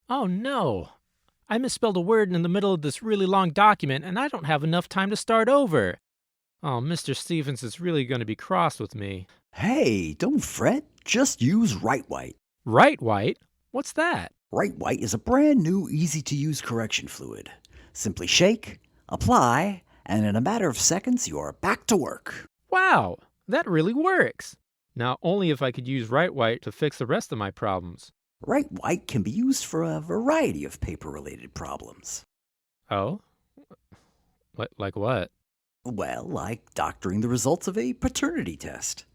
Oh no! I misspelled a word in the middle of this really long document, and I don't have enough time to start over. Oh, Mr. Stevens is really going to be cross with me. Hey, don't fret. Just use Right White. Right, White? What's that? Right White is a brand new, easy-to-use correction fluid. Simply shake, apply, and in a matter of seconds, you are back to work. Wow, that really works. Now, only if I could use Right White to fix the rest of my problems. Right White can be used for a variety of paper-related problems. Oh? Like what? Well, like doctoring the results of a paternity test.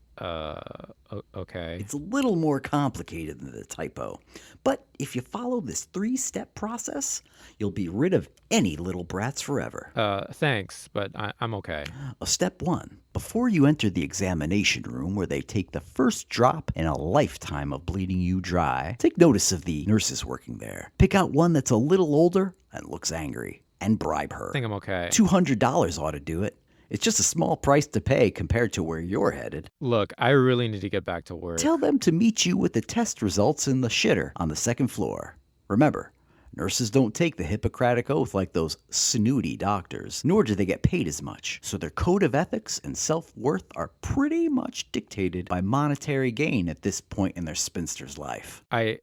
Okay. It's a little more complicated than the typo, but if you follow this 3-step process, you'll be rid of any little brats forever. Thanks, but I'm okay. Step 1. Before you enter the examination room where they take the first drop in a lifetime of bleeding you dry, take notice of the nurses working there. Pick out one that's a little older and looks angry, and bribe her. I think I'm okay. $200 ought to do it. It's just a small price to pay compared to where you're headed. Look, I really need to get back to work. Tell them to meet you with the test results in the shitter on the second floor. Remember, nurses don't take the Hippocratic Oath like those snooty doctors, nor do they get paid as much. So their code of ethics and self-worth are pretty much dictated by monetary gain at this point in their spinster's life. I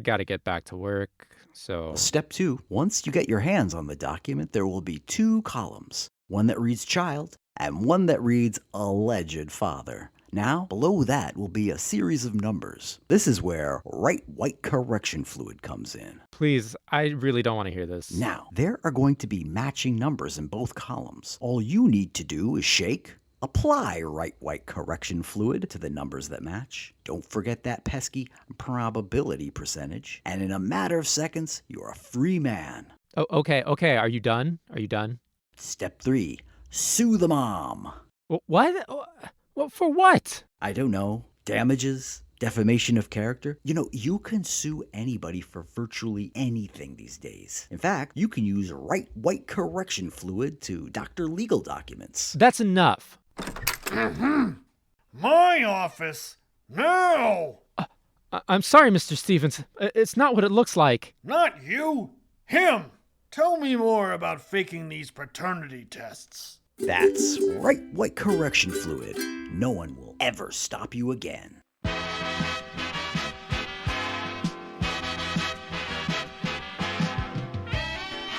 gotta get back to work, so... Step 2. Once you get your hands on the document, there will be 2 columns. One that reads child, and one that reads alleged father. Now, below that will be a series of numbers. This is where Right White correction fluid comes in. Please, I really don't want to hear this. Now, there are going to be matching numbers in both columns. All you need to do is shake, apply Right White correction fluid to the numbers that match. Don't forget that pesky probability percentage. And in a matter of seconds, you're a free man. Oh, okay. Are you done? Step 3. Sue the mom. What? Well, for what? I don't know. Damages? Defamation of character? You know, you can sue anybody for virtually anything these days. In fact, you can use Right White correction fluid to doctor legal documents. That's enough. My office? No! I'm sorry, Mr. Stevens. It's not what it looks like. Not you! Him! Tell me more about faking these paternity tests. That's Right White correction fluid. No one will ever stop you again.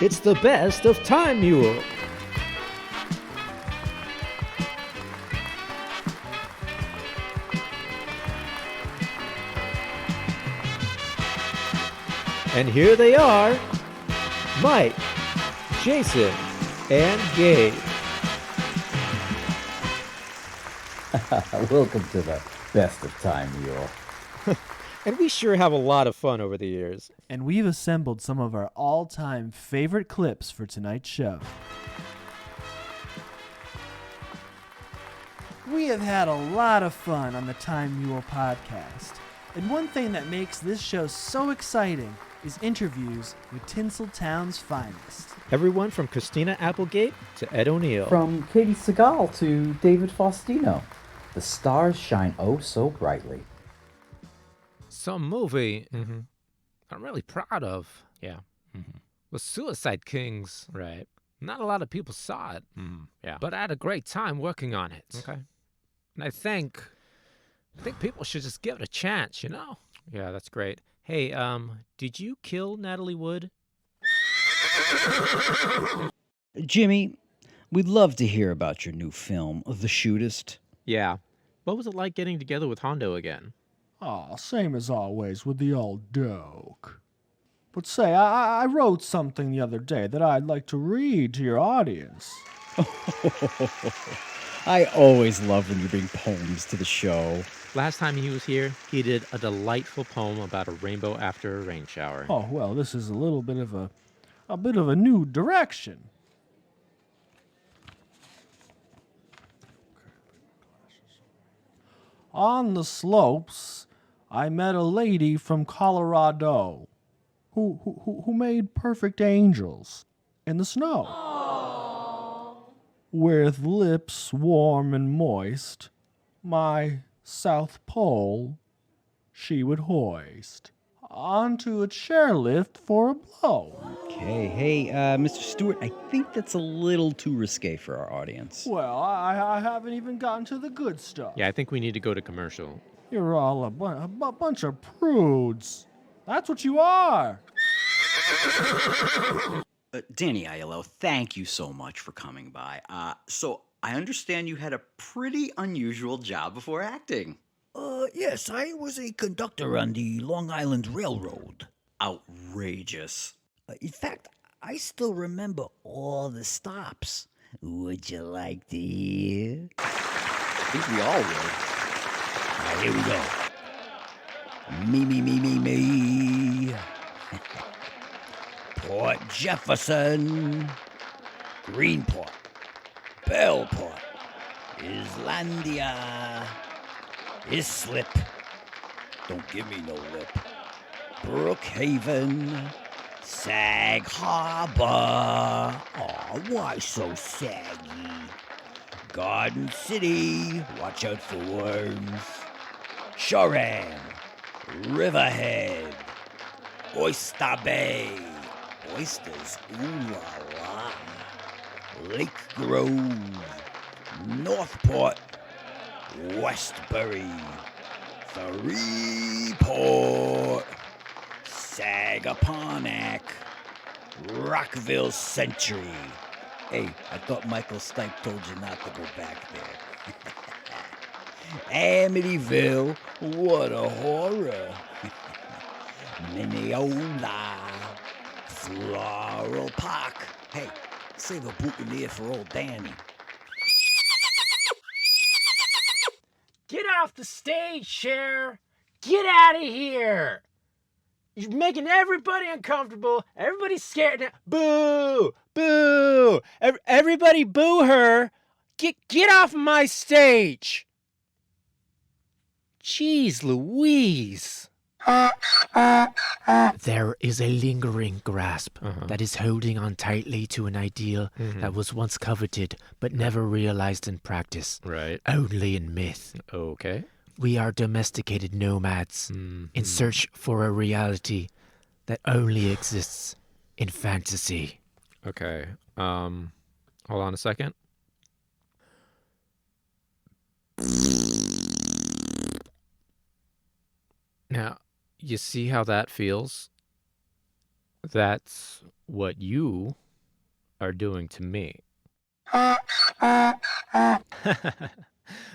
It's the best of Time Mule. And here they are, Mike, Jason, and Gabe. Welcome to the best of Time Mule. And we sure have a lot of fun over the years. And we've assembled some of our all-time favorite clips for tonight's show. We have had a lot of fun on the Time Mule Podcast. And one thing that makes this show so exciting is interviews with Tinsel Town's finest. Everyone from Christina Applegate to Ed O'Neill. From Katie Segal to David Faustino, the stars shine oh so brightly. Some movie I'm really proud of. Yeah. Was Suicide Kings. Right. Not a lot of people saw it. Yeah. But I had a great time working on it. Okay. And I think people should just give it a chance, you know? Yeah, that's great. Hey, did you kill Natalie Wood? Jimmy, we'd love to hear about your new film, The Shootist. Yeah. What was it like getting together with Hondo again? Aw, same as always with the old doke. But say, I wrote something the other day that I'd like to read to your audience. I always love when you bring poems to the show. Last time he was here, he did a delightful poem about a rainbow after a rain shower. Oh, well, this is a little bit of a new direction. On the slopes, I met a lady from Colorado who made perfect angels in the snow. Aww. With lips warm and moist, my South Pole she would hoist. onto a chairlift for a blow. Okay, hey, Mr. Stewart, I think that's a little too risque for our audience. Well, I haven't even gotten to the good stuff. Yeah, I think we need to go to commercial. You're all a bunch of prudes. That's what you are. Danny Aiello, thank you so much for coming by. So I understand you had a pretty unusual job before acting. Yes, I was a conductor on the Long Island Railroad. Outrageous. In fact, I still remember all the stops. Would you like to hear? I think we all would. Here we go. Me. Port Jefferson, Greenport, Bellport, Islandia, Islip, don't give me no lip, Brookhaven, Sag Harbor, aw, why so saggy, Garden City, watch out for worms, Shoreham, Riverhead, Oyster Bay, oysters, ooh la la, Lake Grove, Northport, Westbury, Freeport, Sagaponack, Rockville Century. Hey, I thought Michael Stipe told you not to go back there. Amityville, what a horror. Mineola, Floral Park. Hey, save a boutonniere for old Danny. Get off the stage, Cher! Get out of here! You're making everybody uncomfortable. Everybody's scared now. Boo! Boo! Everybody boo her! Get off my stage! Jeez Louise! There is a lingering grasp that is holding on tightly to an ideal that was once coveted but never realized in practice. Right. Only in myth. Okay. We are domesticated nomads in search for a reality that only exists in fantasy. Okay. Hold on a second. Now, you see how that feels? That's what you are doing to me.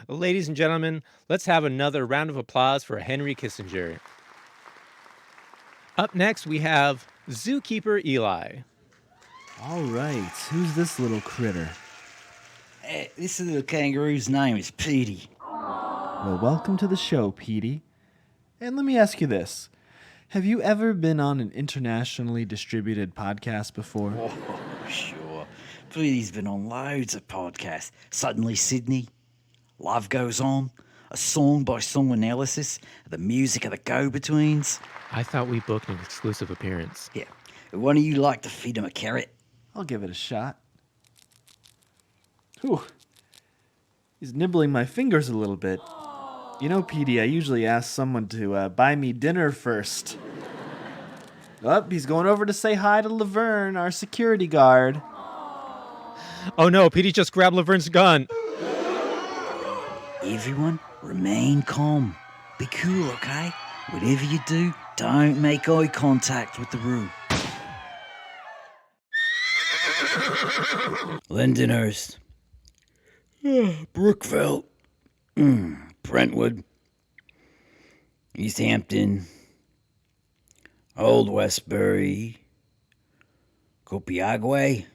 Ladies and gentlemen, let's have another round of applause for Henry Kissinger. Up next, we have Zookeeper Eli. All right, who's this little critter? This little kangaroo's name is Petey. Well, welcome to the show, Petey. And let me ask you this. Have you ever been on an internationally distributed podcast before? Oh, sure. Petey's been on loads of podcasts. Suddenly Sydney, Love Goes On, a song-by-song analysis of the music of the Go-Betweens. I thought we booked an exclusive appearance. Yeah. One of you like to feed him a carrot? I'll give it a shot. Whew. He's nibbling my fingers a little bit. You know, Petey, I usually ask someone to buy me dinner first. Oh, he's going over to say hi to Laverne, our security guard. Oh no, Petey just grabbed Laverne's gun. Everyone, remain calm. Be cool, okay? Whatever you do, don't make eye contact with the room. Lindenhurst. Brookville. Brentwood. East Hampton. Old Westbury. Copiague.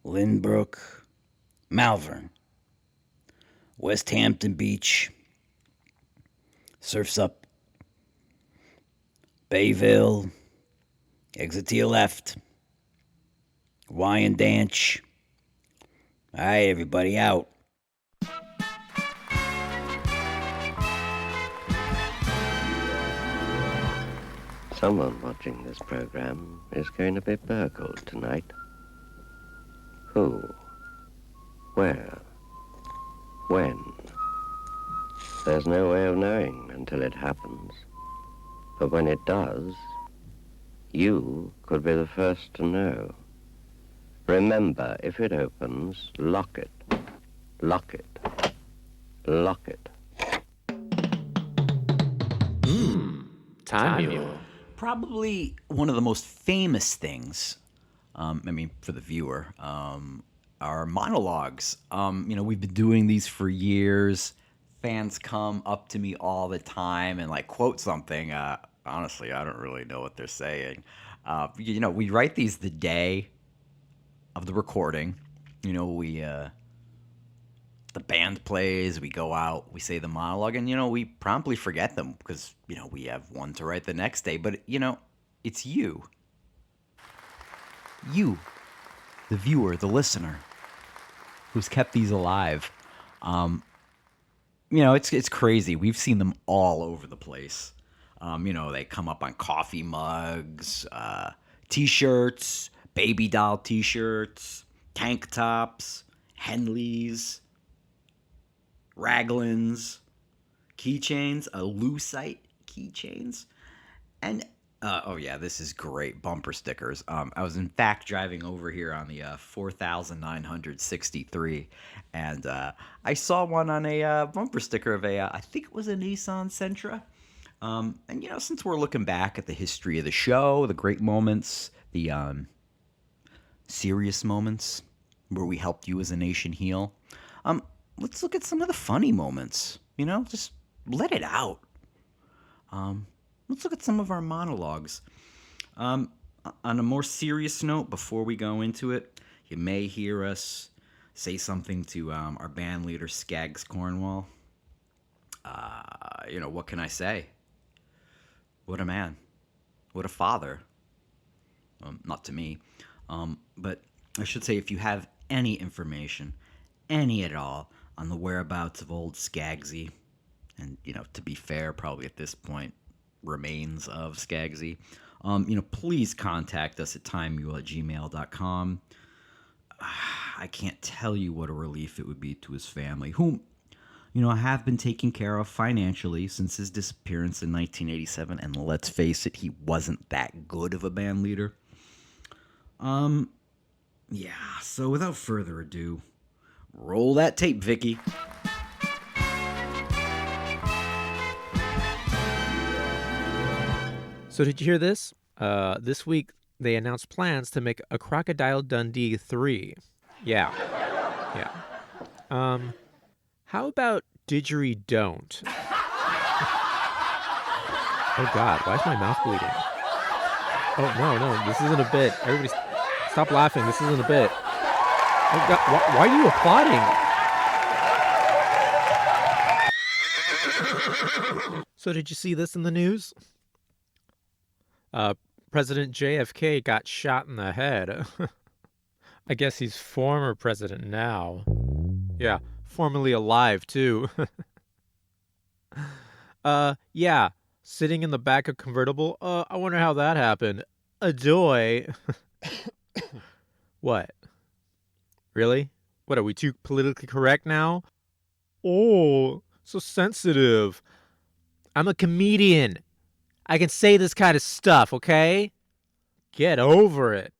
Lynbrook. Malvern. West Hampton Beach. Surf's Up. Bayville. Exit to your left. Wyandanch. All right, everybody out. Someone watching this program is going to be burgled tonight. Who? Where? When? There's no way of knowing until it happens. But when it does, you could be the first to know. Remember, if it opens, lock it. Lock it. Lock it. Time Mule. Probably one of the most famous things, for the viewer, are monologues. We've been doing these for years. Fans come up to me all the time and quote something. Honestly, I don't really know what they're saying. We write these the day of the recording. The band plays, we go out, we say the monologue, and, we promptly forget them because, we have one to write the next day. But, it's you. You, the viewer, the listener, who's kept these alive. It's crazy. We've seen them all over the place. They come up on coffee mugs, T-shirts, baby doll T-shirts, tank tops, Henleys, Raglans, keychains, lucite keychains, and this is great, bumper stickers. I was in fact driving over here on the 4963, and I saw one on a bumper sticker of I think it was a Nissan Sentra. And since we're looking back at the history of the show, the great moments, the serious moments where we helped you as a nation heal, let's look at some of the funny moments. Just let it out. Let's look at some of our monologues. On a more serious note, before we go into it, you may hear us say something to our band leader, Skaggs Cornwall. What can I say? What a man. What a father. Not to me. But I should say, if you have any information, any at all, on the whereabouts of old Skaggsy, and, to be fair, probably at this point, remains of Skaggsy, please contact us at timemule@gmail.com. I can't tell you what a relief it would be to his family, whom, I have been taking care of financially since his disappearance in 1987, and let's face it, he wasn't that good of a band leader. So without further ado, roll that tape, Vicky. So did you hear this? This week, they announced plans to make a Crocodile Dundee 3. Yeah. How about Didgeridoo? Oh, God, why is my mouth bleeding? Oh, no, this isn't a bit. Everybody stop laughing. This isn't a bit. Oh, God, why are you applauding? So did you see this in the news? President JFK got shot in the head. I guess he's former president now. Yeah, formerly alive, too. Sitting in the back of convertible. I wonder how that happened. Adoy. What? Really? What, are we too politically correct now? Oh, so sensitive. I'm a comedian. I can say this kind of stuff, okay? Get over it.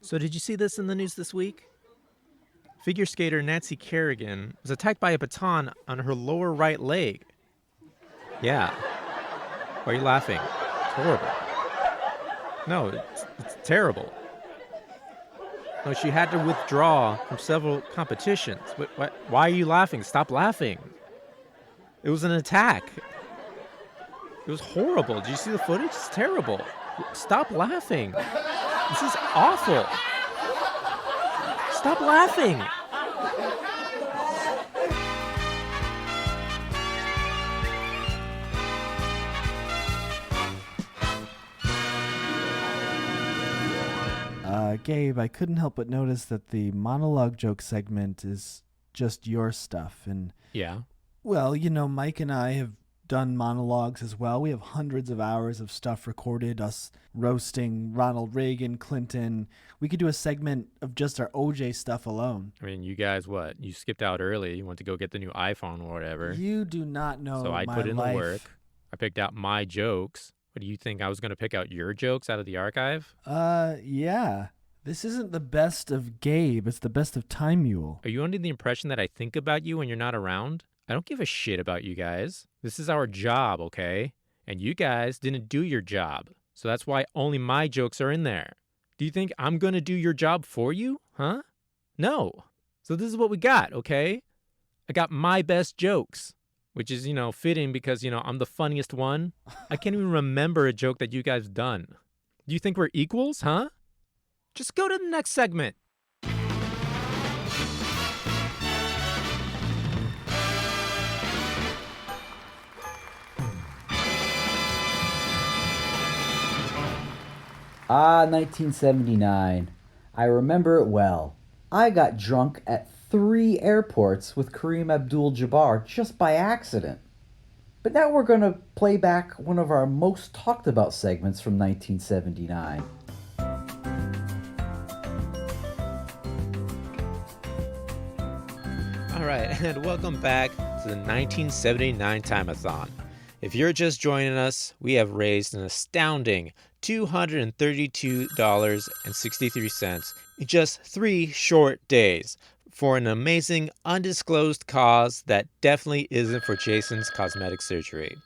So did you see this in the news this week? Figure skater Nancy Kerrigan was attacked by a baton on her lower right leg. Yeah. Why are you laughing? It's horrible. No, it's terrible. No, she had to withdraw from several competitions. Why are you laughing? Stop laughing. It was an attack. It was horrible. Did you see the footage? It's terrible. Stop laughing. This is awful. Stop laughing. Gabe, I couldn't help but notice that the monologue joke segment is just your stuff. And yeah. Well, Mike and I have done monologues as well. We have hundreds of hours of stuff recorded, us roasting Ronald Reagan, Clinton. We could do a segment of just our OJ stuff alone. I mean, you guys, what? You skipped out early. You went to go get the new iPhone or whatever. You do not know So I my put in life. the work. I picked out my jokes. What do you think? I was going to pick out your jokes out of the archive? Yeah. This isn't the best of Gabe. It's the best of Time Mule. Are you under the impression that I think about you when you're not around? I don't give a shit about you guys. This is our job, okay? And you guys didn't do your job. So that's why only my jokes are in there. Do you think I'm going to do your job for you? Huh? No. So this is what we got, okay? I got my best jokes, which is, fitting because, I'm the funniest one. I can't even remember a joke that you guys have done. Do you think we're equals, huh? Just go to the next segment. Ah, 1979. I remember it well. I got drunk at 3 airports with Kareem Abdul-Jabbar just by accident. But now we're going to play back one of our most talked about segments from 1979. All right, and welcome back to the 1979 Time-a-thon. If you're just joining us, we have raised an astounding $232.63 in just 3 short days for an amazing undisclosed cause that definitely isn't for Jason's cosmetic surgery.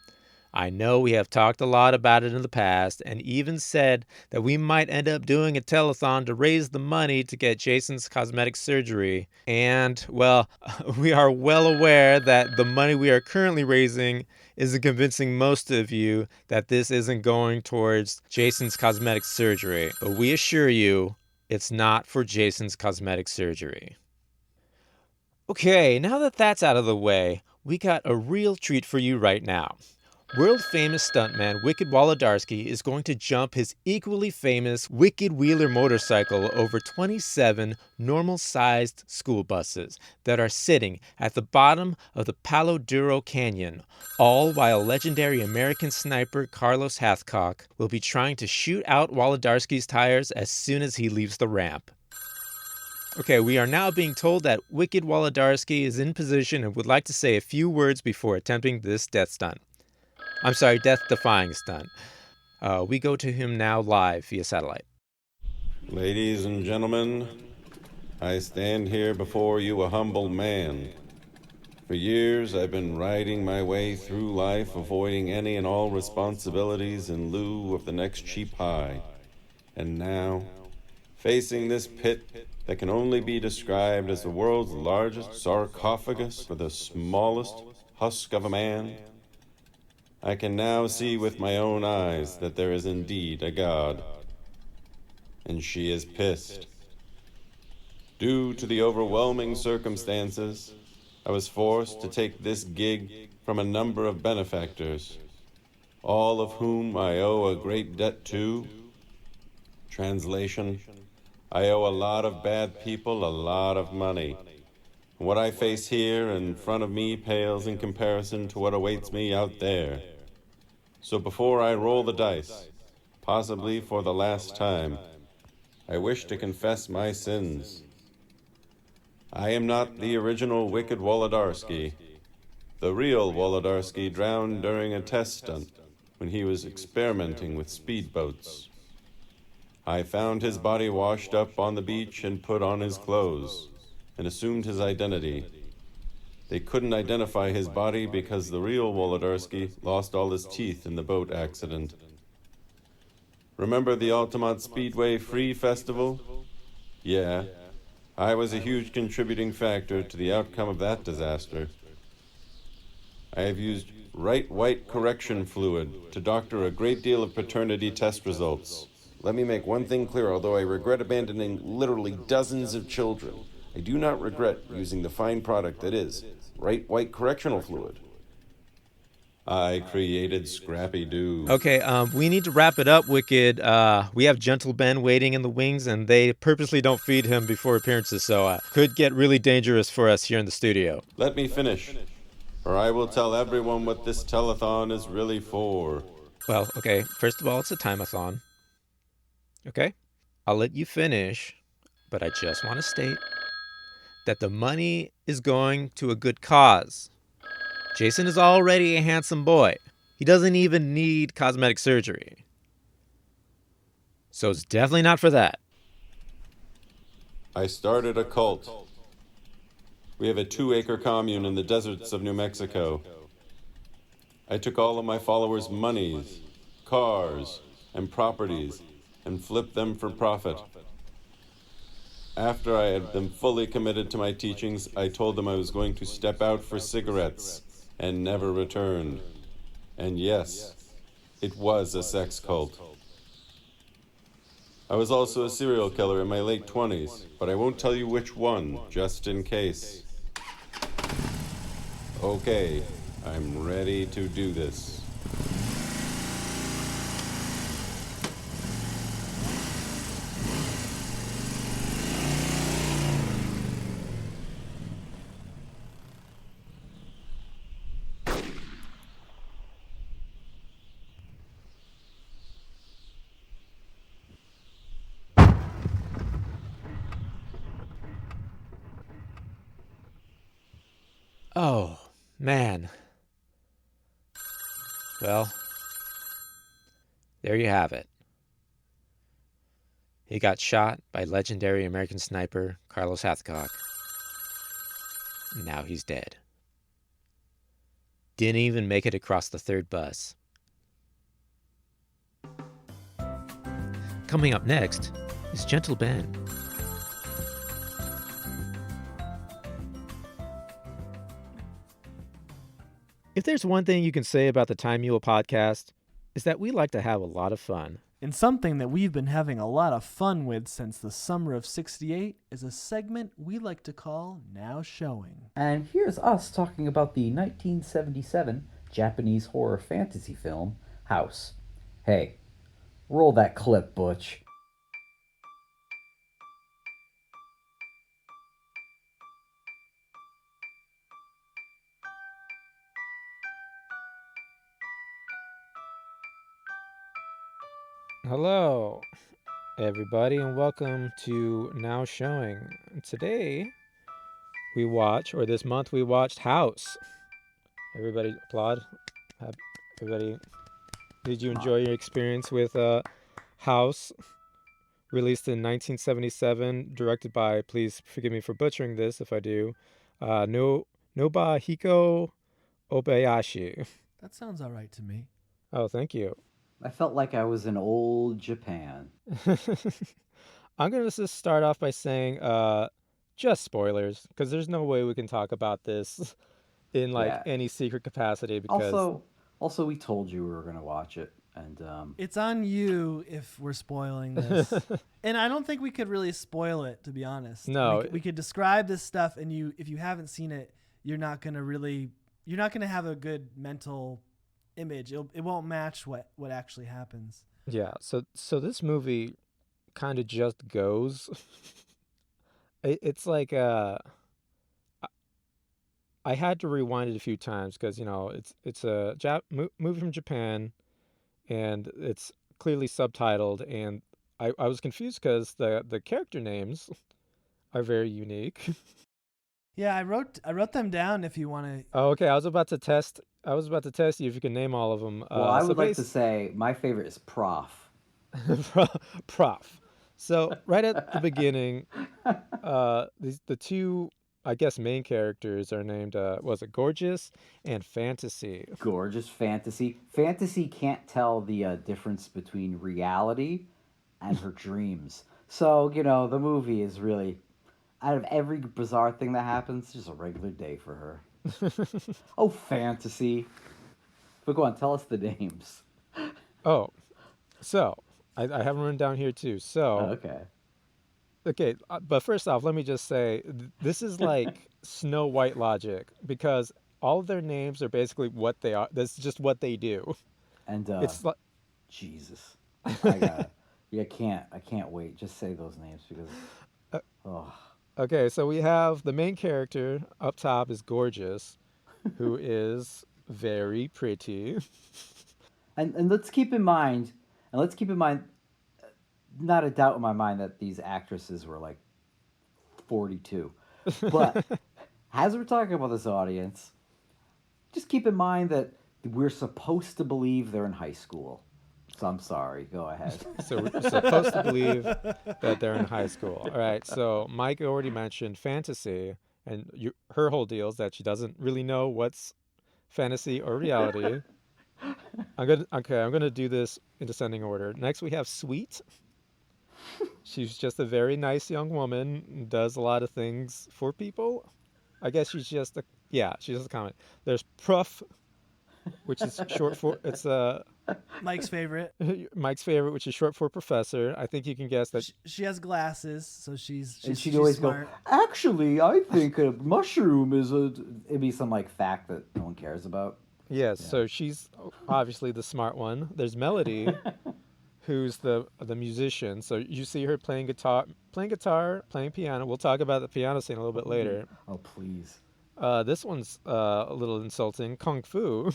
I know we have talked a lot about it in the past and even said that we might end up doing a telethon to raise the money to get Jason's cosmetic surgery. And, well, we are well aware that the money we are currently raising isn't convincing most of you that this isn't going towards Jason's cosmetic surgery. But we assure you, it's not for Jason's cosmetic surgery. Okay, now that that's out of the way, we got a real treat for you right now. World-famous stuntman Wicked Wolodarski is going to jump his equally famous Wicked Wheeler motorcycle over 27 normal-sized school buses that are sitting at the bottom of the Palo Duro Canyon, all while legendary American sniper Carlos Hathcock will be trying to shoot out Wolodarski's tires as soon as he leaves the ramp. Okay, we are now being told that Wicked Wolodarski is in position and would like to say a few words before attempting this death-defying stunt. We go to him now live via satellite. Ladies and gentlemen, I stand here before you a humble man. For years I've been riding my way through life, avoiding any and all responsibilities in lieu of the next cheap high. And now, facing this pit that can only be described as the world's largest sarcophagus for the smallest husk of a man, I can now see with my own eyes that there is indeed a God. And she is pissed. Due to the overwhelming circumstances, I was forced to take this gig from a number of benefactors, all of whom I owe a great debt to. Translation: I owe a lot of bad people a lot of money. What I face here in front of me pales in comparison to what awaits me out there. So before I roll the dice, possibly for the last time, I wish to confess my sins. I am not the original Wicked Wolodarski. The real Wolodarski drowned during a test stunt when he was experimenting with speedboats. I found his body washed up on the beach and put on his clothes and assumed his identity. They couldn't identify his body because the real Wolodarski lost all his teeth in the boat accident. Remember the Altamont Speedway Free Festival? Yeah, I was a huge contributing factor to the outcome of that disaster. I have used right white correction fluid to doctor a great deal of paternity test results. Let me make one thing clear, although I regret abandoning literally dozens of children, I do not regret using the fine product that is right white correctional fluid. I created Scrappy Doo. Okay, we need to wrap it up, Wicked. We have Gentle Ben waiting in the wings, and they purposely don't feed him before appearances, so could get really dangerous for us here in the studio. Let me finish. or I will tell everyone what this telethon is really for. Well, okay, first of all, it's a time-a-thon. Okay? I'll let you finish, but I just want to state that the money is going to a good cause. Jason is already a handsome boy. He doesn't even need cosmetic surgery. So it's definitely not for that. I started a cult. We have a 2-acre commune in the deserts of New Mexico. I took all of my followers' monies, cars, and properties and flipped them for profit. After I had them fully committed to my teachings, I told them I was going to step out for cigarettes and never returned. And yes, it was a sex cult. I was also a serial killer in my late 20s, but I won't tell you which one, just in case. Okay, I'm ready to do this. Oh, man. Well, there you have it. He got shot by legendary American sniper Carlos Hathcock. Now he's dead. Didn't even make it across the third bus. Coming up next is Gentle Ben. If there's one thing you can say about the Time Mule Podcast, is that we like to have a lot of fun. And something that we've been having a lot of fun with since the summer of '68 is a segment we like to call Now Showing. And here's us talking about the 1977 Japanese horror fantasy film, House. Hey, roll that clip, Butch. Hello, everybody, and welcome to Now Showing. Today, this month we watched House. Everybody applaud. Everybody, did you enjoy your experience with House? Released in 1977, directed by, please forgive me for butchering this if I do, Nobuhiko Obayashi. That sounds all right to me. Oh, thank you. I felt like I was in old Japan. I'm going to just start off by saying just spoilers, because there's no way we can talk about this in any secret capacity. Because Also, we told you we were going to watch it. And it's on you if we're spoiling this. And I don't think we could really spoil it, to be honest. No. We could describe this stuff, and if you haven't seen it, you're not going to have a good mental image. It won't match what actually happens. Yeah, so this movie kind of just goes. It's like I had to rewind it a few times because it's a movie from Japan, and it's clearly subtitled, and I was confused because the character names are very unique. Yeah, I wrote them down if you want to. Oh, okay. I was about to test you if you can name all of them. Well, I would like to say my favorite is Prof. Prof. So right at the beginning, the two, I guess, main characters are named, was it Gorgeous and Fantasy? Gorgeous, Fantasy. Fantasy can't tell the difference between reality and her dreams. So, the movie is really, out of every bizarre thing that happens, it's just a regular day for her. Oh, Fantasy. But go on, tell us the names. Oh, so I have them written down here too. So okay, but first off, let me just say this is like Snow White logic, because all of their names are basically what they are. That's just what they do. And it's like Jesus, I can't wait. Just say those names because Okay, so we have the main character up top is Gorgeous, who is very pretty. And let's keep in mind, not a doubt in my mind that these actresses were like 42. But as we're talking about this audience, just keep in mind that we're supposed to believe they're in high school. So I'm sorry. Go ahead. So we're supposed to believe that they're in high school. All right. So Mike already mentioned fantasy, and her whole deal is that she doesn't really know what's fantasy or reality. I'm gonna do this in descending order. Next, we have Sweet. She's just a very nice young woman, does a lot of things for people. I guess she's just a comment. There's Prof, which is short for Mike's favorite. Mike's favorite, which is short for professor. I think you can guess that she has glasses, so she's always smart. go, actually, I think a mushroom is it'd be some like fact that no one cares about. Yes, yeah. So she's obviously the smart one. There's Melody, who's the musician. So you see her playing guitar, playing piano. We'll talk about the piano scene a little bit later. Oh, please. This one's a little insulting. Kung Fu.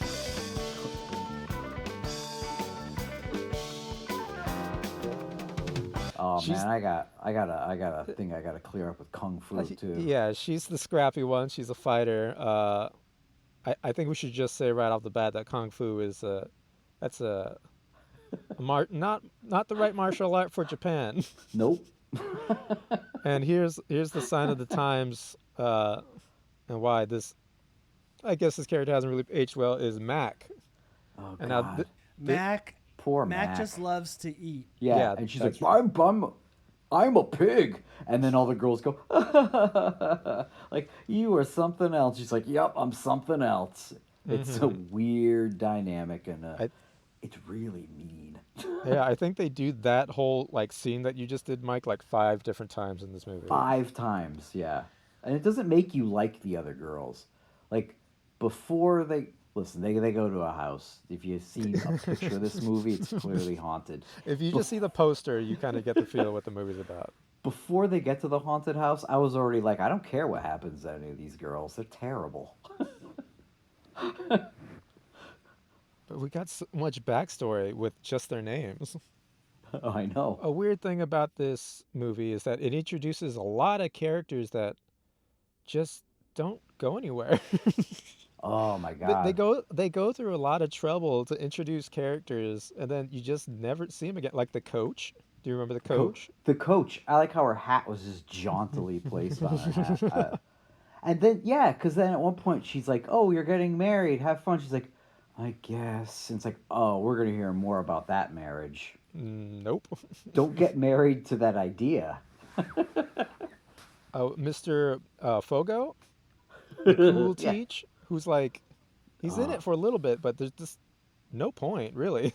Oh man, I got a thing I gotta clear up with Kung Fu too. Yeah, she's the scrappy one. She's a fighter. I think we should just say right off the bat that Kung Fu is not the right martial art for Japan. Nope. And here's the sign of the times, and why this, I guess this character hasn't really aged well, is Mac. Oh God. And now Mac. Poor Mac. Mac just loves to eat. Yeah, and she's like, I'm a pig. And then all the girls go, like, you are something else. She's like, yep, I'm something else. It's a weird dynamic, and it's really mean. Yeah, I think they do that whole like scene that you just did, Mike, like 5 different times in this movie. 5 times, yeah. And it doesn't make you like the other girls. Like, before they go to a house. If you've seen a picture of this movie, it's clearly haunted. If you just see the poster, you kind of get the feel of what the movie's about. Before they get to the haunted house, I was already like, I don't care what happens to any of these girls. They're terrible. But we got so much backstory with just their names. Oh, I know. A weird thing about this movie is that it introduces a lot of characters that just don't go anywhere. Oh my God! They go through a lot of trouble to introduce characters, and then you just never see them again. Like the coach. Do you remember the coach? The coach. I like how her hat was just jauntily placed on her hat. And then because then at one point she's like, "Oh, you're getting married. Have fun." She's like, "I guess." And it's like, "Oh, we're gonna hear more about that marriage." Nope. Don't get married to that idea. Oh, Mr. Fogo, the cool teach. Who's like, he's in it for a little bit, but there's just no point, really.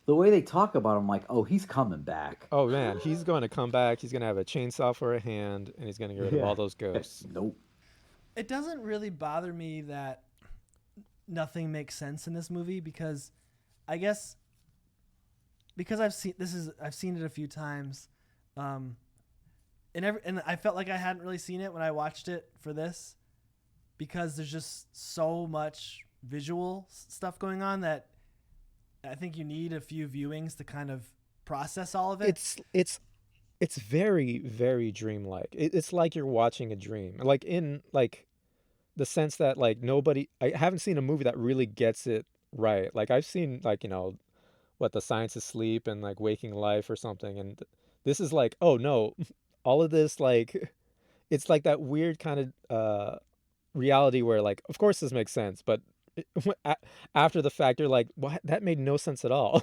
The way they talk about him, like, oh, he's coming back. Oh, man, he's going to come back. He's going to have a chainsaw for a hand, and he's going to get rid of all those ghosts. Nope. It doesn't really bother me that nothing makes sense in this movie because I guess because I've seen it a few times, and I felt like I hadn't really seen it when I watched it for this. Because there's just so much visual stuff going on that I think you need a few viewings to kind of process all of it. It's very, very dreamlike. It's like you're watching a dream. Like in like the sense that like I haven't seen a movie that really gets it right. Like I've seen like, what The Science of Sleep and like Waking Life or something. And this is like, oh no, all of this, like, it's like that weird kind of, reality where like of course this makes sense, but after the fact you're like, what, that made no sense at all.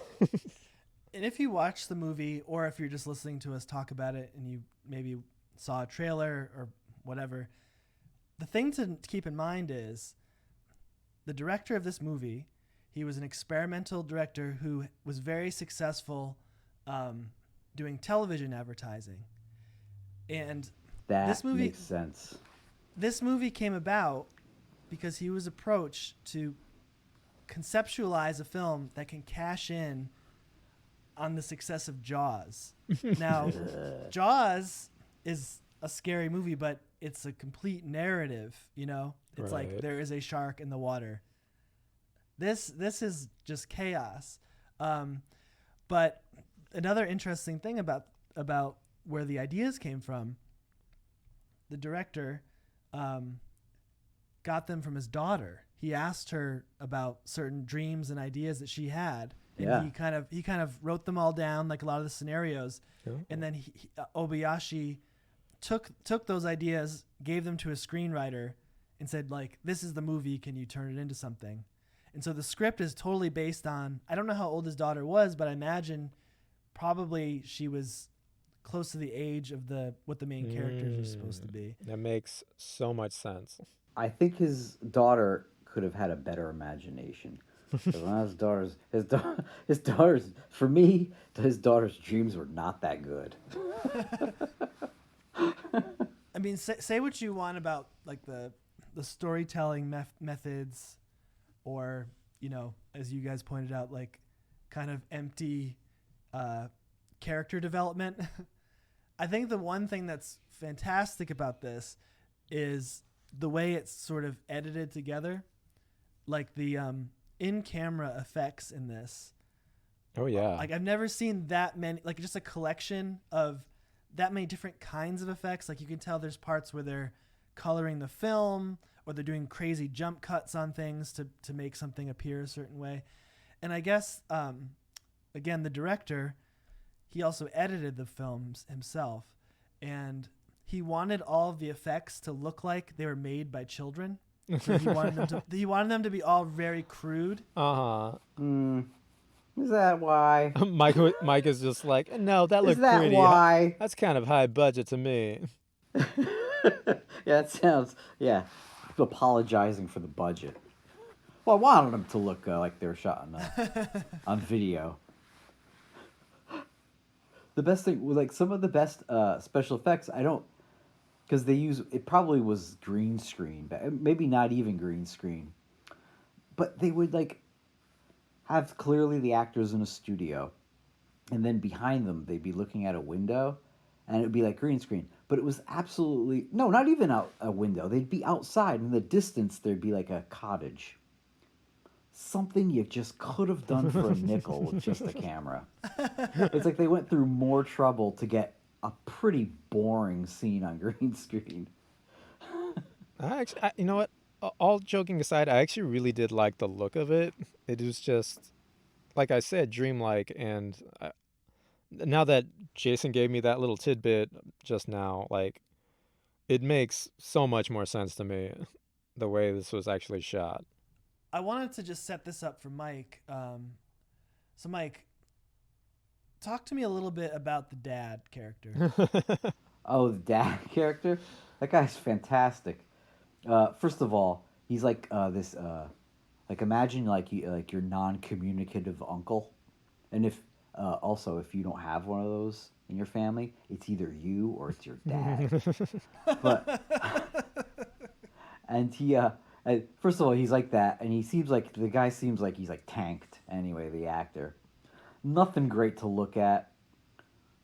And if you watch the movie or if you're just listening to us talk about it and you maybe saw a trailer or whatever, the thing to keep in mind is the director of this movie, he was an experimental director who was very successful doing television advertising, and this movie makes sense. This movie came about because he was approached to conceptualize a film that can cash in on the success of Jaws. Now, Jaws is a scary movie, but it's a complete narrative, It's like there is a shark in the water. This is just chaos. But another interesting thing about where the ideas came from, the director got them from his daughter. He asked her about certain dreams and ideas that she had, and he kind of wrote them all down, like a lot of the scenarios. And then Obayashi took those ideas, gave them to a screenwriter, and said, like, this is the movie, can you turn it into something? And so the script is totally based on, I don't know how old his daughter was, but I imagine probably she was close to the age of what the main characters are supposed to be. That makes so much sense. I think his daughter could have had a better imagination. His daughter's, for me, his daughter's dreams were not that good. I mean, say what you want about like the storytelling methods, or, you know, as you guys pointed out, like kind of empty character development. I think the one thing that's fantastic about this is the way it's sort of edited together, like the in-camera effects in this. Oh yeah. Like I've never seen that many, like just a collection of that many different kinds of effects. Like you can tell there's parts where they're coloring the film, or they're doing crazy jump cuts on things to make something appear a certain way. And I guess, again, the director, he also edited the films himself, and he wanted all of the effects to look like they were made by children. So he wanted them to be all very crude. Is that why? Mike is just like, no, that looked that pretty. Why? That's kind of high budget to me. Yeah, it sounds, apologizing for the budget. Well, I wanted them to look like they were shot on video. The best thing, like some of the best special effects, because they use, it probably was green screen, but maybe not even green screen. But they would like have clearly the actors in a studio, and then behind them they'd be looking at a window, and it would be like green screen. But it was absolutely, no, not even out a window. They'd be outside. In the distance, there'd be like a cottage. Something you just could have done for a nickel with just a camera. It's like they went through more trouble to get a pretty boring scene on green screen. You know what? All joking aside, I actually really did like the look of it. It was just, like I said, dreamlike. And now that Jason gave me that little tidbit just now, like, it makes so much more sense to me, the way this was actually shot. I wanted to just set this up for Mike. So Mike, talk to me a little bit about the dad character. Oh, the dad character? That guy's fantastic. First of all, he's like this. Like imagine like your non-communicative uncle, and if you don't have one of those in your family, it's either you or it's your dad. And he first of all, he's like that, and the guy seems like he's like tanked anyway. The actor, nothing great to look at,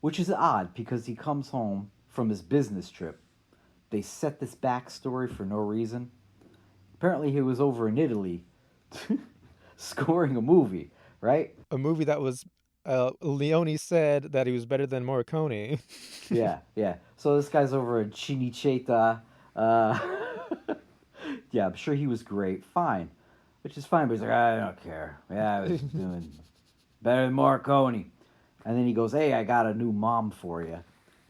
which is odd because he comes home from his business trip. They set this backstory for no reason. Apparently, he was over in Italy scoring a movie, right? A movie that was, Leone said that he was better than Morricone. Yeah. So this guy's over in Cinecittà. Yeah, I'm sure he was great. Fine. Which is fine, but he's like, I don't care. Yeah, I was doing better than Morricone. And then he goes, hey, I got a new mom for you.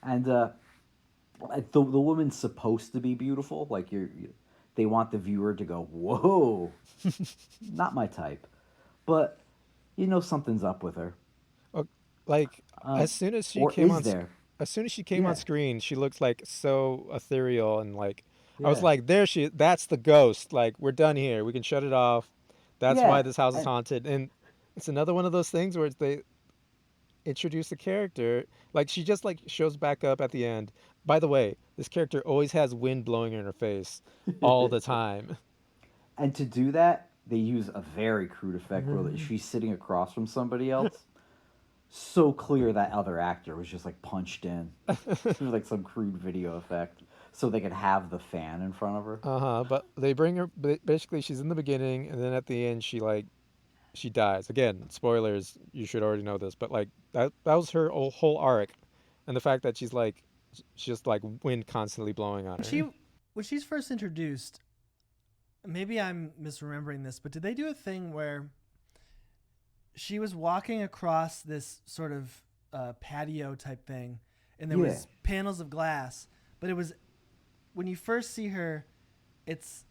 And the woman's supposed to be beautiful. Like they want the viewer to go, whoa, not my type. But you know something's up with her. As soon as she came on screen, she looked like so ethereal and like, yeah. I was like, that's the ghost. Like, we're done here. We can shut it off. That's why this house is haunted. And it's another one of those things where they introduce the character. Like, she just like shows back up at the end. By the way, this character always has wind blowing in her face all the time. And to do that, they use a very crude effect where she's sitting across from somebody else. So clear that other actor was just like punched in. It was like some crude video effect. so they could have the fan in front of her. But they bring her. Basically, she's in the beginning, and then at the end, she dies. Again, spoilers. You should already know this, but like that was her whole arc, and the fact that she's just like wind constantly blowing on her. When she's first introduced, maybe I'm misremembering this, but did they do a thing where she was walking across this sort of patio type thing, and there was panels of glass, but it was when you first see her, it's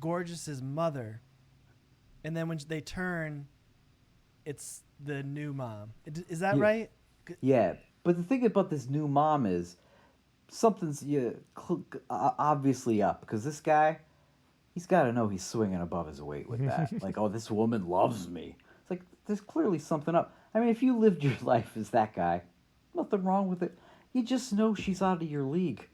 Gorgeous's mother, and then when they turn, it's the new mom. Is that right? Yeah, but the thing about this new mom is something's obviously up, because this guy, he's got to know he's swinging above his weight with that. Like, oh, this woman loves me. It's like, there's clearly something up. I mean, if you lived your life as that guy, nothing wrong with it. You just know she's out of your league.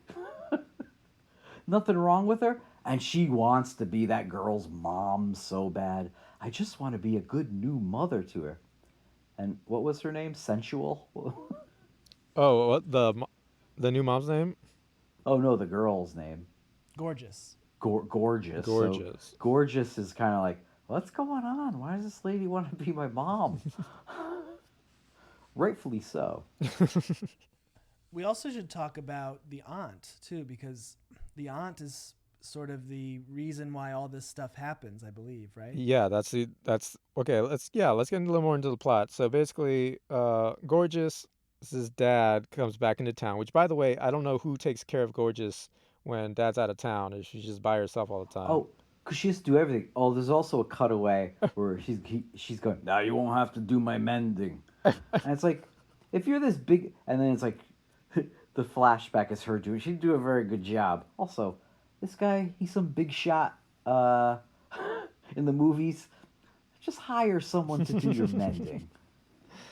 Nothing wrong with her. And she wants to be that girl's mom so bad. I just want to be a good new mother to her. And what was her name? Sensual? Oh, what, the new mom's name? Oh, no, the girl's name. Gorgeous. Gorgeous. Gorgeous. So, Gorgeous is kind of like, what's going on? Why does this lady want to be my mom? Rightfully so. We also should talk about the aunt, too, because the aunt is sort of the reason why all this stuff happens, I believe, right? Yeah, that's okay. Let's get a little more into the plot. So basically, Gorgeous's dad comes back into town. Which, by the way, I don't know who takes care of Gorgeous when Dad's out of town. Is she just by herself all the time? Oh, because she has to do everything. Oh, there's also a cutaway where she's going, now you won't have to do my mending. And it's like, if you're this big, and then it's like, the flashback is her doing. She'd do a very good job. Also, this guy, he's some big shot in the movies. Just hire someone to do your mending.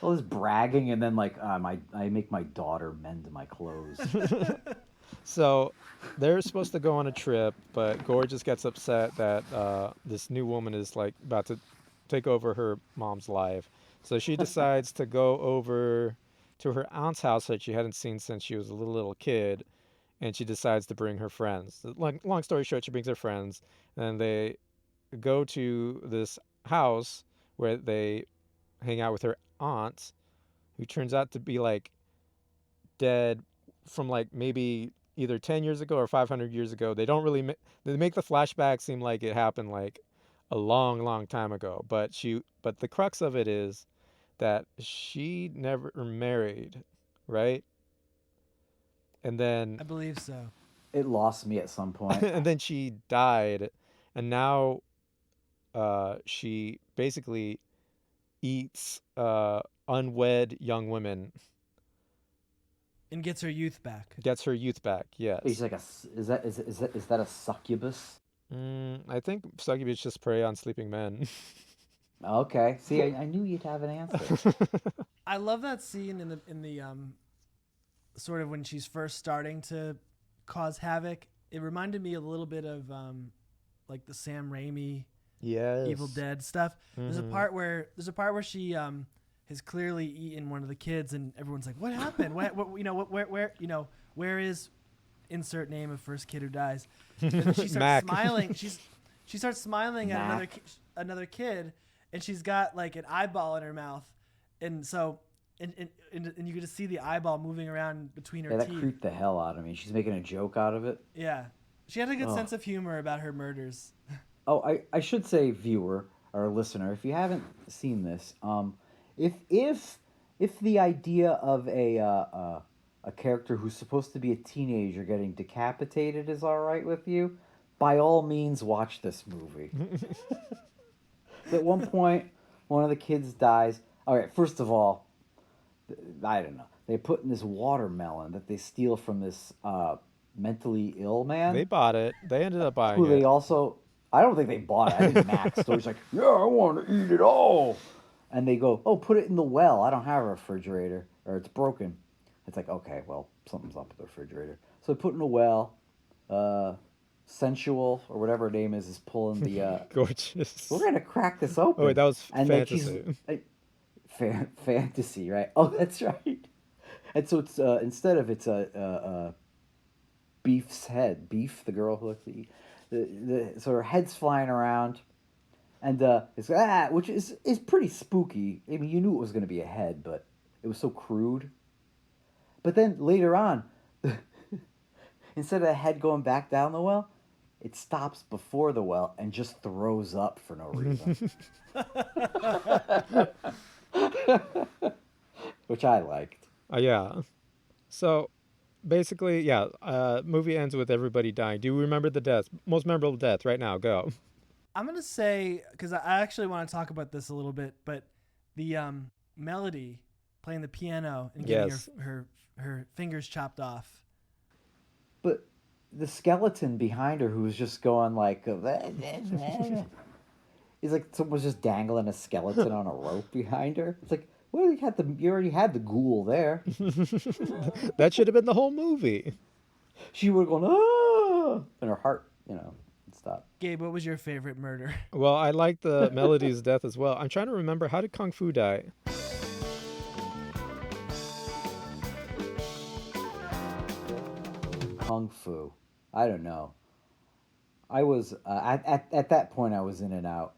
All this bragging, and then like, I make my daughter mend my clothes. So they're supposed to go on a trip, but Gorgeous gets upset that this new woman is like about to take over her mom's life. So she decides to go over to her aunt's house that she hadn't seen since she was a little kid, and she decides to bring her friends. Long story short, she brings her friends, and they go to this house where they hang out with her aunt, who turns out to be like dead from like maybe either 10 years ago or 500 years ago. They don't really they make the flashback seem like it happened like a long time ago, but the crux of it is that she never married, right? And then I believe so. It lost me at some point. and then she died, and now she basically eats unwed young women. And gets her youth back. Gets her youth back, yes. He's like is that a succubus? I think succubus just prey on sleeping men. Okay. See, I knew you'd have an answer. I love that scene in the sort of when she's first starting to cause havoc. It reminded me a little bit of like the Sam Raimi Evil Dead stuff. Mm-hmm. There's a part where she has clearly eaten one of the kids, and everyone's like, "What happened? Where is insert name of first kid who dies?" And then she starts smiling. She starts smiling at another kid, and she's got like an eyeball in her mouth, and so and you get to see the eyeball moving around between her teeth. That creeped the hell out of me. She's making a joke out of it. Yeah, she had a good sense of humor about her murders. Oh, I should say, viewer or listener, if you haven't seen this, if the idea of a character who's supposed to be a teenager getting decapitated is all right with you, by all means watch this movie. At one point, one of the kids dies. All right, first of all, I don't know. They put in this watermelon that they steal from this mentally ill man. They bought it. They ended up buying it. They also... I don't think they bought it. I think Max Story's like, yeah, I want to eat it all. And they go, oh, put it in the well. I don't have a refrigerator. Or it's broken. It's like, okay, well, something's up with the refrigerator. So they put it in a well. Sensual, or whatever her name is pulling the... Gorgeous. We're going to crack this open. Oh, wait, that was fantasy. Fantasy, right? Oh, that's right. And so it's, instead of it's Beef's head. Beef, the girl who looks at you. So her head's flying around, and it's which is pretty spooky. I mean, you knew it was going to be a head, but it was so crude. But then later on, instead of the head going back down the well, it stops before the well and just throws up for no reason. Which I liked. Yeah. So basically, yeah, movie ends with everybody dying. Do you remember the death? Most memorable death right now. Go. I'm going to say, because I actually want to talk about this a little bit, but the Melody playing the piano and getting her fingers chopped off. But the skeleton behind her who was just going like... He's like someone's just dangling a skeleton on a rope behind her. It's like, well, you already had the ghoul there. That should have been the whole movie. She would have gone, ah! And her heart, stopped. Gabe, what was your favorite murder? Well, I like the Melody's death as well. I'm trying to remember, how did Kung Fu die? Kung Fu. I don't know. I was, at that point, I was in and out.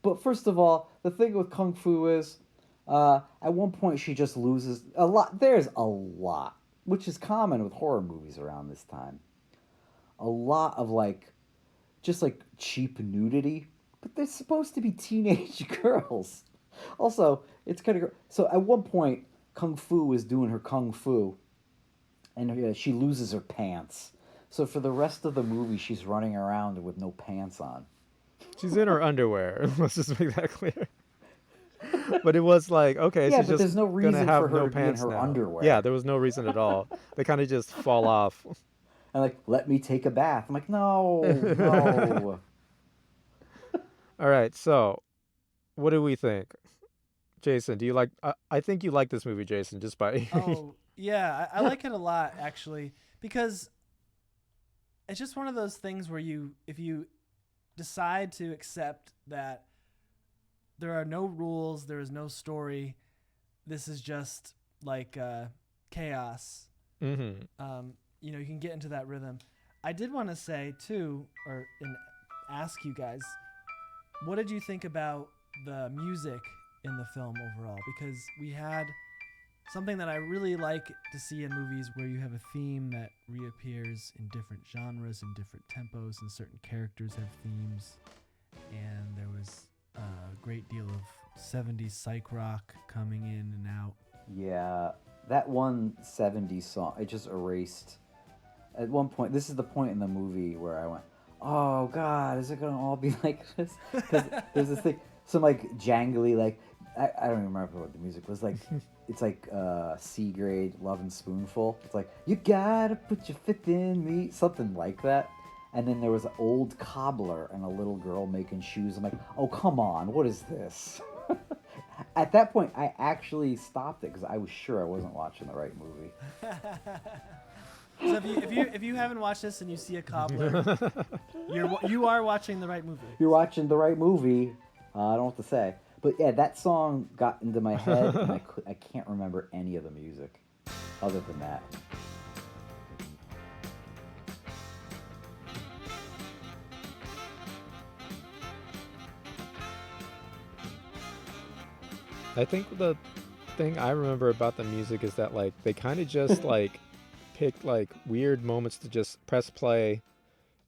But first of all, the thing with Kung Fu is, at one point she just loses a lot. There's a lot, which is common with horror movies around this time. A lot of just cheap nudity, but they're supposed to be teenage girls. Also, it's kind of... So at one point, Kung Fu is doing her Kung Fu, and she loses her pants. So for the rest of the movie, she's running around with no pants on. She's in her underwear. Let's just make that clear. But it was like, okay, yeah, she's but just there's no reason gonna have for her no to be in pants her now. underwear. Yeah, there was no reason at all. They kind of just fall off. And let me take a bath. I'm like, no. All right, so what do we think? Jason, do you like... I think you like this movie, Jason, just by... Oh, yeah, I like it a lot, actually, because it's just one of those things where if you decide to accept that there are no rules, there is no story, this is just chaos. Mm-hmm. You can get into that rhythm. I did want to say too, and ask you guys, what did you think about the music in the film overall? Because we had something that I really like to see in movies where you have a theme that reappears in different genres and different tempos, and certain characters have themes. And there was a great deal of 70s psych rock coming in and out. Yeah, that one 70s song, it just erased. At one point, this is the point in the movie where I went, oh God, is it going to all be like this? Because there's this thing, some jangly, I don't even remember what the music was like. It's C grade Love and Spoonful. It's like, you gotta put your faith in me, something like that. And then there was an old cobbler and a little girl making shoes. I'm like, oh, come on, what is this? At that point, I actually stopped it because I was sure I wasn't watching the right movie. So if you haven't watched this and you see a cobbler, you are watching the right movie. You're watching the right movie. I don't know what to say. But yeah, that song got into my head, and I can't remember any of the music other than that. I think the thing I remember about the music is that they kind of just picked weird moments to just press play,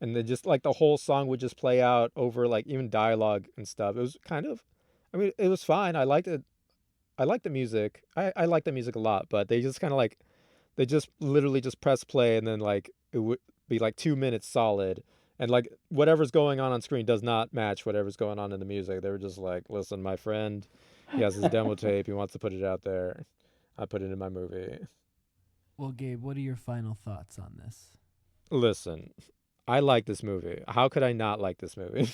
and then just the whole song would just play out over even dialogue and stuff. It was kind of, I mean, it was fine. I liked it. I liked the music. I liked the music a lot, but they just kind of they just literally just press play, and then it would be 2 minutes solid, and whatever's going on screen does not match whatever's going on in the music. They were just listen, my friend, he has his demo tape. He wants to put it out there. I put it in my movie. Well, Gabe, what are your final thoughts on this? Listen, I like this movie. How could I not like this movie?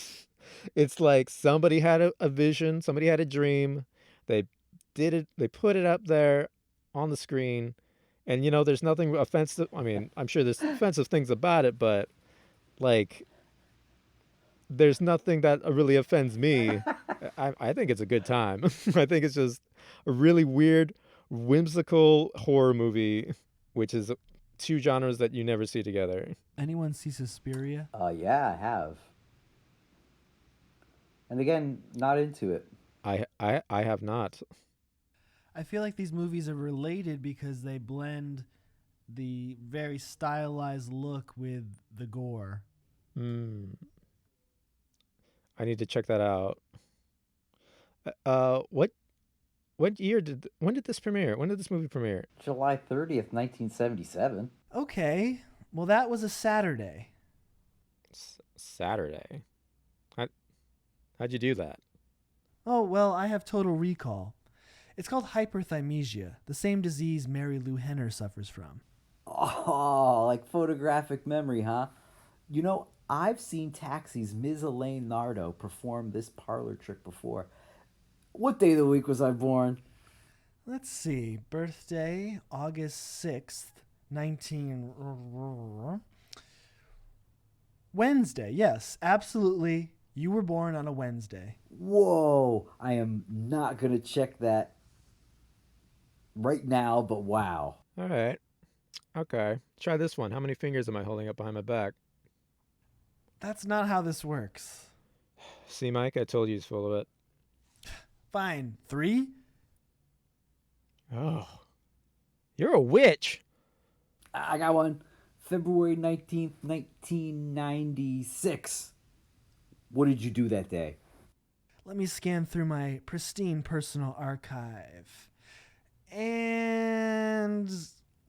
It's somebody had a vision, somebody had a dream. They did it. They put it up there on the screen, and there's nothing offensive. I mean, I'm sure there's offensive things about it, but there's nothing that really offends me. I think it's a good time. I think it's just a really weird, whimsical horror movie, which is two genres that you never see together. Anyone see Suspiria? Yeah, I have. And again, not into it. I have not. I feel like these movies are related because they blend the very stylized look with the gore. I need to check that out. When did this premiere? When did this movie premiere? July 30th, 1977. Okay, well that was a Saturday. Saturday. How'd you do that? Oh, well, I have total recall. It's called hyperthymesia, the same disease Mary Lou Henner suffers from. Oh, like photographic memory, huh? You know, I've seen Taxi's Ms. Elaine Nardo perform this parlor trick before. What day of the week was I born? Let's see. Birthday, August 6th, 19... Wednesday, yes, absolutely. You were born on a Wednesday. Whoa, I am not going to check that right now, but wow. All right. Okay. Try this one. How many fingers am I holding up behind my back? That's not how this works. See, Mike, I told you he's full of it. Fine. 3? Oh. You're a witch. I got one. February 19th, 1996. What did you do that day? Let me scan through my pristine personal archive. And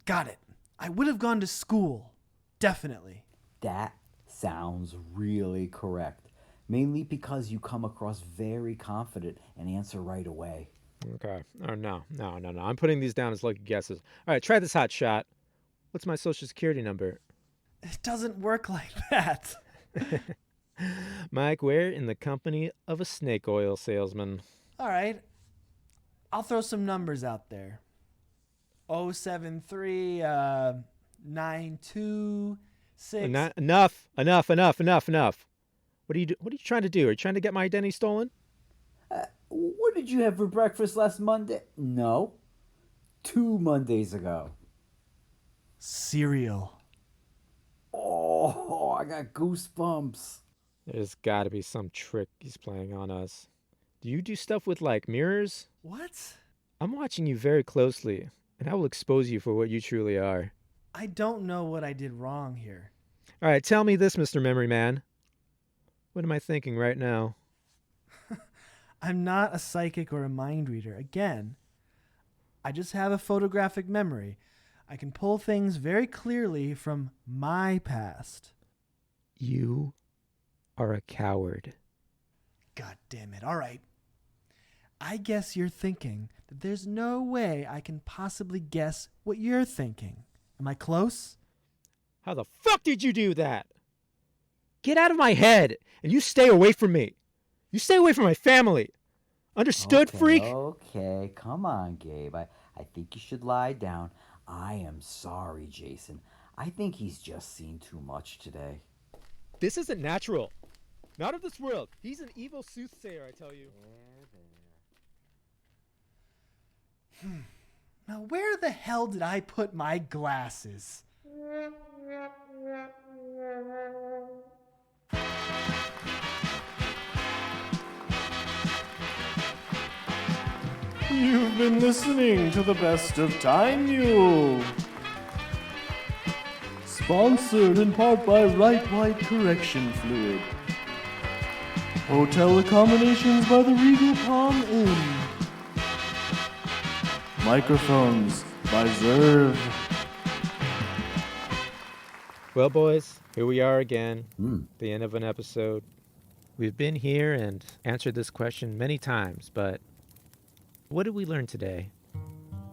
got it. I would have gone to school. Definitely. That sounds really correct. Mainly because you come across very confident and answer right away. Okay. Oh, no. I'm putting these down as lucky guesses. All right, try this hot shot. What's my social security number? It doesn't work like that. Mike, we're in the company of a snake oil salesman. All right. I'll throw some numbers out there. 073 926. Enough. What are you trying to do? Are you trying to get my identity stolen? What did you have for breakfast last Monday? No. 2 Mondays ago. Cereal. Oh, I got goosebumps. There's got to be some trick he's playing on us. Do you do stuff with, like, mirrors? What? I'm watching you very closely, and I will expose you for what you truly are. I don't know what I did wrong here. All right, tell me this, Mr. Memory Man. What am I thinking right now? I'm not a psychic or a mind reader. Again, I just have a photographic memory. I can pull things very clearly from my past. You are a coward. God damn it. All right. I guess you're thinking that there's no way I can possibly guess what you're thinking. Am I close? How the fuck did you do that? Get out of my head, and you stay away from me. You stay away from my family. Understood, freak? Okay, come on, Gabe. I think you should lie down. I am sorry, Jason. I think he's just seen too much today. This isn't natural. Not of this world. He's an evil soothsayer, I tell you. Now, where the hell did I put my glasses? You've been listening to the best of Time Mule. Sponsored in part by Right White Correction Fluid. Hotel accommodations by the Regal Palm Inn. Microphones by Zerv. Well, boys, here we are again. The end of an episode. We've been here and answered this question many times, but what did we learn today?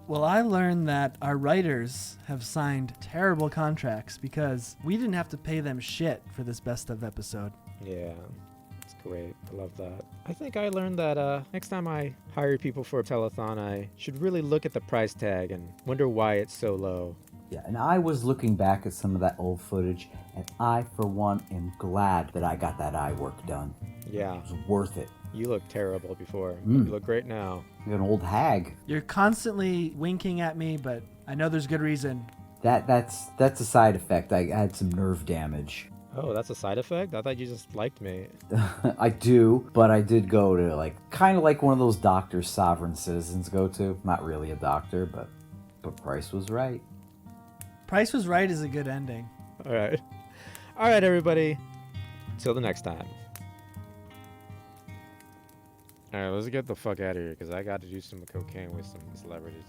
Well, I learned that our writers have signed terrible contracts because we didn't have to pay them shit for this best of episode. Yeah, it's great. I love that. I think I learned that next time I hire people for a telethon, I should really look at the price tag and wonder why it's so low. Yeah, and I was looking back at some of that old footage, and I, for one, am glad that I got that eye work done. Yeah. It was worth it. You look terrible before. You look great now. You're an old hag. You're constantly winking at me, but I know there's good reason. That's a side effect. I had some nerve damage. Oh, that's a side effect? I thought you just liked me. I do, but I did go to kind of like one of those doctors sovereign citizens go to. Not really a doctor, but Price was right. Price was right is a good ending. All right. All right, everybody. Till the next time. All right, let's get the fuck out of here because I got to do some cocaine with some celebrities.